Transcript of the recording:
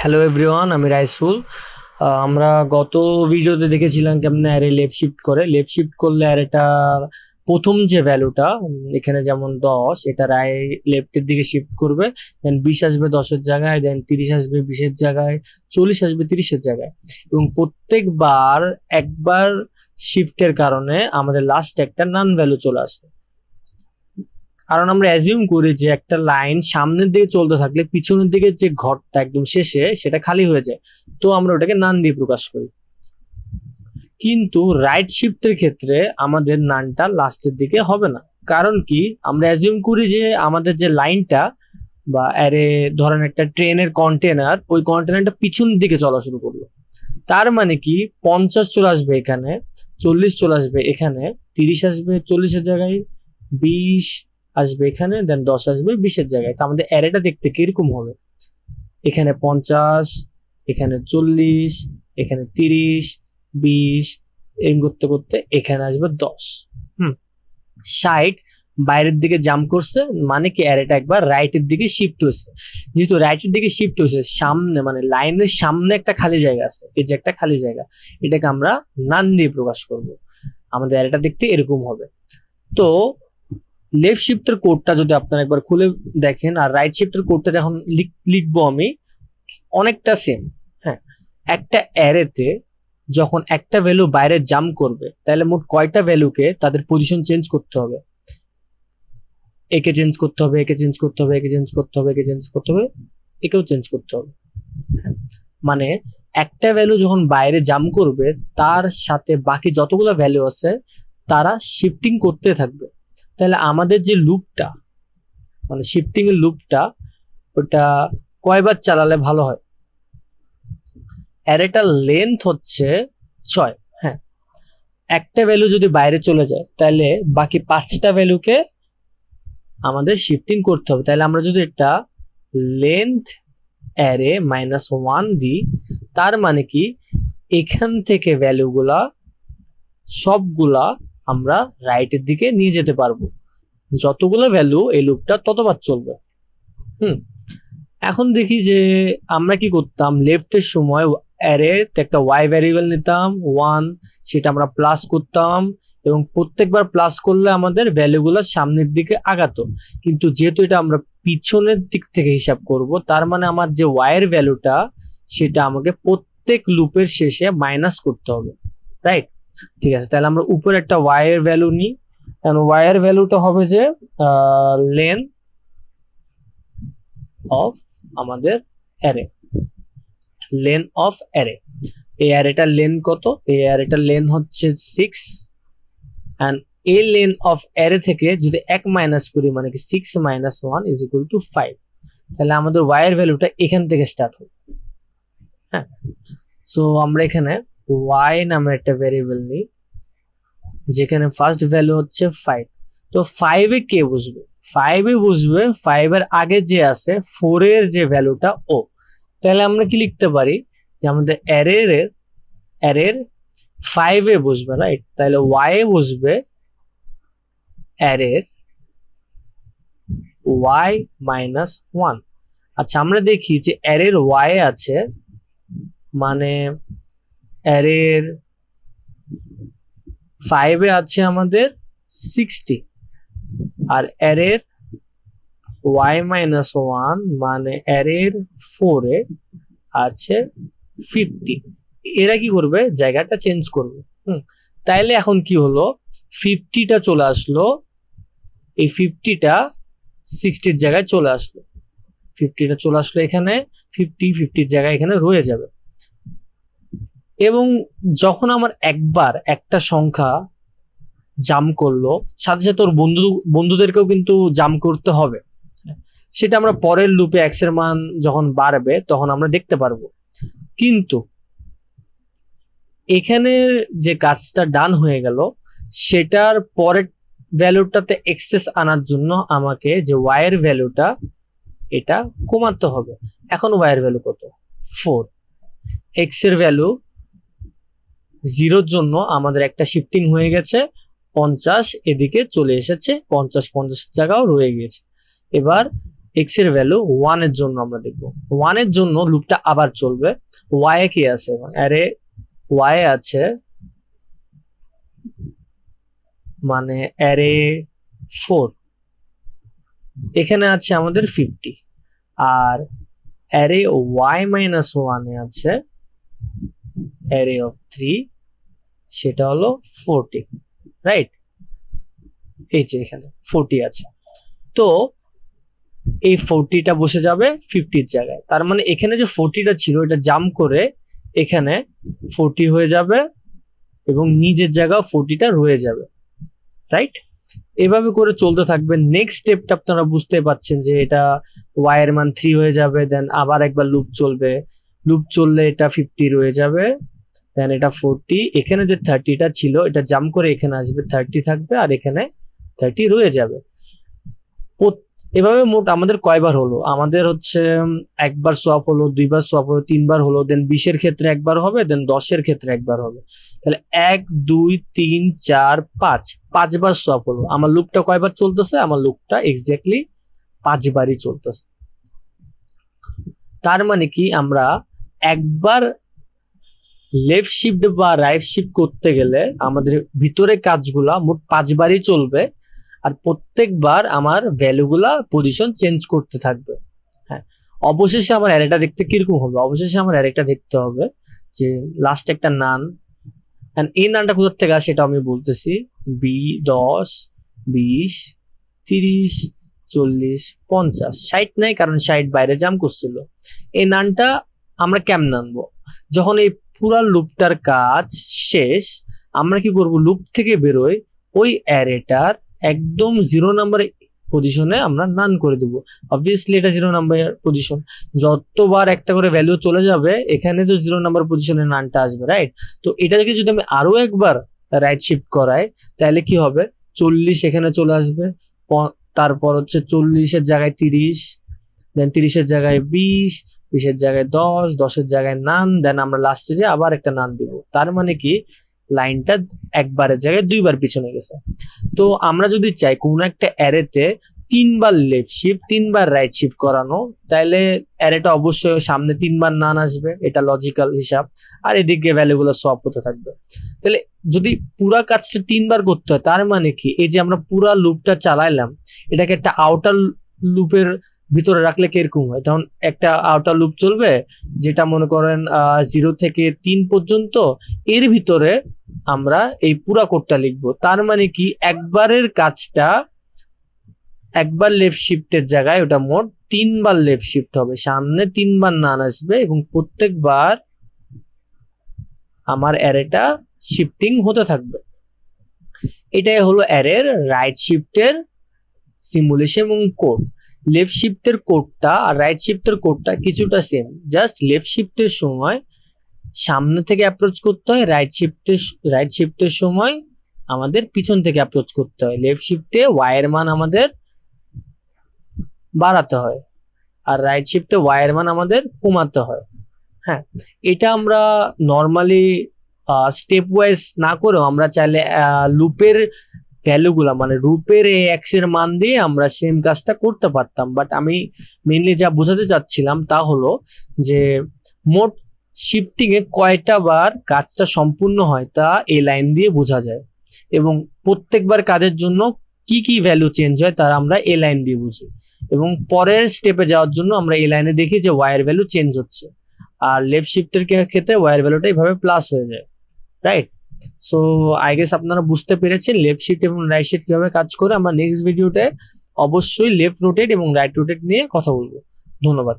Hello everyone, আমি রাইসুল। আমরা গত ভিডিওতে দেখেছিলাম কেমনে অ্যারে লেফট শিফট করে। লেফট শিফট করলে অ্যারেটা প্রথম যে ভ্যালুটা এখানে যেমন 10, এটা লেফটের দিকে শিফট করবে, দেন 20 আসবে 10-এর জায়গায়, দেন 30 আসবে 20-এর জায়গায়, 40 আসবে 30-এর জায়গায়। এবং প্রত্যেকবার একবার শিফটের কারণে আমাদের লাস্ট একটা নান ভ্যালু চলে আসে। কারণ আমরা অ্যাজিউম করি যে একটা লাইন সামনের দিকে চলতে থাকলে পিছনের দিকে যে ঘরটা একদম শেষে সেটা খালি হয়ে যায়, তো আমরা ওটাকে নান দিয়ে প্রকাশ করি। কিন্তু রাইট শিফটের ক্ষেত্রে আমাদের নানটা লাস্টের দিকে হবে না। কারণ কি, আমরা অ্যাজিউম করি যে আমাদের যে লাইনটা বা অ্যারে, ধরেন একটা ট্রেনের কন্টেনার, ওই কন্টেনারটা পিছন দিকে চলা শুরু করলো। তার মানে কি 50 চলে আসবে এখানে, 40 চলে আসবে এখানে, 30 আসবে 40-এর জায়গায়, 20 আসবে এখানে, দেন 10 আসবে 20-এর জায়গায়। তো আমাদের অ্যারেটা দেখতে কিরকম হবে? এখানে 50, এখানে 40, এখানে 30, 20, এরকম করতে করতে এখানে আসবে 10। 60 বাইরের দিকে জাম্প করছে, মানে কি অ্যারেটা একবার রাইটের দিকে শিফট হয়েছে। যেহেতু রাইটের দিকে শিফট হয়েছে, সামনে মানে লাইনের সামনে একটা খালি জায়গা আছে, এই যে একটা খালি জায়গা, এটাকে আমরা নান দিয়ে প্রকাশ করব। আমাদের অ্যারেটা দেখতে এরকম হবে। তো লেফট শিফটের কোডটা যদি আপনারা একবার খুলে দেখেন, আর রাইট শিফটের কোডটা যখন লিখবো আমি, অনেকটা সেম। হ্যাঁ, একটা অ্যারেতে যখন একটা ভ্যালু বাইরে জাম্প করবে, তাহলে মোট কয়টা ভ্যালুকে তাদের পজিশন চেঞ্জ করতে হবে? একে চেঞ্জ করতে হবে, একে চেঞ্জ করতে হবে, একে চেঞ্জ করতে হবে, একে চেঞ্জ করতে হবে, একেও চেঞ্জ করতে হবে। মানে একটা ভ্যালু যখন বাইরে জাম্প করবে, তার সাথে বাকি যতগুলো ভ্যালু আছে তারা শিফটিং করতে থাকবে। তাহলে আমাদের যে লুপটা, মানে শিফটিং এর লুপটা, ওটা কয়বার চালালে ভালো হয়? অ্যারেটার লেন্থ হচ্ছে 6। হ্যাঁ, একটা ভ্যালু যদি বাইরে চলে যায়, তাহলে বাকি 5টা ভ্যালুকে আমাদের শিফটিং করতে হবে। তাহলে আমরা যদি এটা লেন্থ অ্যারে -1 দিই, তার মানে কি এখান থেকে ভ্যালুগুলা সবগুলা আমরা রাইটের দিকে নিয়ে যেতে পারবো। যতগুলো ভ্যালু এই লুপটা ততবার চলবে। হুম এখন দেখি যে আমরা কি করতাম। লেফটের সময় অ্যারে একটা ওয়াই ভ্যারিয়েবল নিতাম 1, সেটা আমরা প্লাস করতাম, এবং প্রত্যেকবার প্লাস করলে আমাদের ভ্যালুগুলো সামনের দিকে আগাতো। কিন্তু যেহেতু এটা আমরা পিছনের দিক থেকে হিসাব করব, তার মানে আমার যে ওয়াই এর ভ্যালুটা, সেটা আমাকে প্রত্যেক লুপের শেষে মাইনাস করতে হবে। রাইট? ঠিক আছে, তাহলে আমরা উপরে একটা ওয়াই এর ভ্যালু নিই। কারণ ওয়াই এর ভ্যালুটা হবে যে লেন অফ আমাদের অ্যারে, লেন অফ অ্যারে। এই অ্যারেটার লেন কত? এই অ্যারেটার লেন হচ্ছে 6, এন্ড এই লেন অফ অ্যারে থেকে যদি 1 মাইনাস করি, মানে কি 6 - 1 ইজ ইকুয়াল টু 5। তাহলে আমাদের ওয়াই এর ভ্যালুটা এখান থেকে স্টার্ট হবে। হ্যাঁ, সো আমরা এখানে ওয়াই নামে একটা ভ্যারিয়েবল নিই, যেখানে ফার্স্ট ভ্যালু হচ্ছে 5। তো 5 এ কে বসবে? 5 এ বসবে 5 এর আগে যে আছে 4 এর যে ভ্যালুটা, ও। তাহলে আমরা কি লিখতে পারি যে আমাদের অ্যারের 5 এ বসবে, রাইট? তাহলে y এ বসবে অ্যারের y - 1। আচ্ছা, আমরা দেখি যে অ্যারের y আছে, মানে অ্যারের 5 এ আছে আমাদের 60, আর অ্যারের y - 1 মানে অ্যারের 4 এ আছে 50। এরা কি করবে? জায়গাটা চেঞ্জ করবে। তাইলে এখন কি হলো, 50টা চলে আসলো, এই 50টা 60-র জায়গায় চলে আসলো। 50টা চলে আসলো এখানে, 50-50-র জায়গায় এখানে রয়ে যাবে। এবং যখন আমার একবার একটা সংখ্যা জাম্প করলো, সাথে সাথে ওর বন্ধুদেরকেও কিন্তু জাম্প করতে হবে। সেটা আমরা পরের লুপে x এর মান যখন বাড়বে তখন আমরা দেখতে পারবো। কিন্তু এখানে যে কাজটা ডান হয়ে গেল, সেটার পরের ভ্যালুটাতে এক্সেস আনার জন্য আমাকে যে y এর ভ্যালুটা, এটা কমাতে হবে। এখন y এর ভ্যালু কত? 4। x এর ভ্যালু 0 এর জন্য আমাদের একটা শিফটিং হয়ে গেছে, 50 এদিকে চলে এসেছে, 50 50 জায়গাও রয়ে গিয়েছে। এবার x এর ভ্যালু 1 এর জন্য আমরা দেখব। 1 এর জন্য লুপটা আবার চলবে। y এ কি আছে, অ্যারে y এ আছে মানে অ্যারে 4, এখানে আছে আমাদের 50, আর অ্যারে y মাইনাস 1 এ আছে অ্যারে অফ 3, সেটা হলো 40, রাইট? এই যে এখানে 40 আছে, তো এই 40টা বসে যাবে 50 জায়গায়। তার মানে এখানে যে 40টা ছিল এটা জাম্প করে এখানে 40 হয়ে যাবে এবং নিজের জায়গাও 40টা রয়ে যাবে, রাইট? এভাবে করে চলতে থাকবে। নেক্সট স্টেপটা আপনারা বুঝতে পারছেন যে এটা y এর মান 3 হয়ে যাবে, দেন আবার একবার লুপ চলবে, লুপ চললে এটা 50 রয়ে যাবে, দেন এটা 40, এখানে যে 30টা ছিল এটা জাম্প করে এখানে আসবে, 30 থাকবে আর এখানে 30 রয়ে যাবে। এভাবে মোট আমাদের কয়বার হলো, আমাদের হচ্ছে একবার সোয়াপ হলো, দুইবার সোয়াপ হলো, তিনবার হলো, দেন 20-এর ক্ষেত্রে একবার হবে, দেন 10-এর ক্ষেত্রে একবার হবে। তাহলে 1 2 3 4 5, 5বার সোয়াপ হলো। আমার লুপটা কয়বার চলতেছে, আমার লুপটা এক্স্যাক্টলি 5বারই চলতেছে। তার মানে কি আমরা একবার লেফট শিফট বা রাইট শিফট করতে গেলে আমাদের ভিতরে কাজগুলা মোট 5বারই চলবে, আর প্রত্যেকবার আমার ভ্যালুগুলা পজিশন চেঞ্জ করতে থাকবে। হ্যাঁ, অবশেষে আমার অ্যারেটা দেখতে কিরকম হবে, অবশেষে আমার অ্যারেটা দেখতে হবে যে লাস্ট একটা নান, এন্ড এই নানটা কোথা থেকে আসে সেটা আমি বলতেছি। 10 20 30 40 50, 60 নাই কারণ 60 বাইরে জাম করছিল। এই নানটা আমরা কেমন আনবো, যখন এই পুরা লুপটার কাজ শেষ আমরা কি করব, লুপ থেকে বেরোয় ওই অ্যারেটার একদম 0 নাম্বার পজিশনে আমরা নান করে দেব। অবভিয়াসলি এটা 0 নাম্বার পজিশন, যতবার একটা করে ভ্যালু চলে যাবে এখানে তো 0 নাম্বার পজিশনে নানটা আসবে, রাইট? তো এটাকে যদি আমি আরো একবার রাইট শিফট করাই তাহলে কি হবে, 40 এখানে চলে আসবে, তারপর হচ্ছে 40-এর জায়গায় 30, দেন 30-এর জায়গায় 20, 20-এর জায়গায় 10, 10-এর জায়গায় নান, দেন আমরা লাস্টে যে আবার একটা নান দিব। তার মানে কি লাইনটা একবারের জায়গায় দুইবার পিছনে গেছে। তো আমরা যদি চাই কোন একটা অ্যারেতে 3বার লেফট শিফট 3বার রাইট শিফট করানো, তাহলে অ্যারেটা অবশ্যই সামনে 3বার নান আসবে, এটা লজিক্যাল হিসাব, আর এদিকে ভ্যালুগুলো সব হতে থাকবে। তাহলে যদি পুরা কাজটা 3বার করতে হয় তার মানে কি এই যে আমরা পুরা লুপটা চালাইলাম এটাকে একটা আউটার লুপের ভিতরে রাখলে কিরকম হয়, তখন একটা আউটার লুপ চলবে যেটা মনে করেন 0 থেকে 3 পর্যন্ত, এর ভিতরে আমরা এই পুরা কোডটা লিখবো। তার মানে কি একবারের কাজটা একবার লেফট শিফটের জায়গায় ওটা মোট 3বার লেফট শিফট হবে, সামনে 3বার নান আসবে এবং প্রত্যেকবার আমার অ্যারেটা শিফটিং হতে থাকবে। এটাই হলো অ্যারের রাইট শিফটের সিমুলেশন এবং কোড। লেফট শিফটের কোডটা আর রাইট শিফটের কোডটা কিছুটা সেম, জাস্ট লেফট শিফটের সময় সামনে থেকে অ্যাপ্রোচ করতে হয়, রাইট শিফটের সময় আমাদের পিছন থেকে অ্যাপ্রোচ করতে হয়। লেফট শিফটে ওয়াই এর মান আমাদের বাড়াতে হয় আর রাইট শিফটে ওয়াই এর মান আমাদের কমাতে হয়। হ্যাঁ, এটা আমরা নর্মালি স্টেপ ওয়াইজ না করেও আমরা চাইলে লুপের ভ্যালুগুলা মানে লুপের এই এক্স এর মান দিয়ে আমরা সেম কাজটা করতে পারতাম, বাট আমি মেইনলি যা বোঝাতে চাচ্ছিলাম তা হলো যে মোট শিফটিং এ কয়টা বার কাজটা সম্পূর্ণ হয় তা এই লাইন দিয়ে বোঝা যায়, এবং প্রত্যেকবার কাজের জন্য কি কি ভ্যালু চেঞ্জ হয় তার আমরা এই লাইন দিয়ে বুঝি, এবং পরের স্টেপে যাওয়ার জন্য আমরা এই লাইনে দেখি যে ওয়াই এর ভ্যালু চেঞ্জ হচ্ছে, আর লেফট শিফটের ক্ষেত্রে ওয়াই এর ভ্যালুটা এইভাবে প্লাস হয়ে যায়, রাইট? সো আই গেস আপনারা বুঝতে পেরেছেন লেফট শিফট এবং রাইট শিফট কিভাবে কাজ করে। আমরা নেক্সট ভিডিওতে অবশ্যই লেফট রোটেট এবং রাইট রোটেট নিয়ে কথা বলবো। ধন্যবাদ।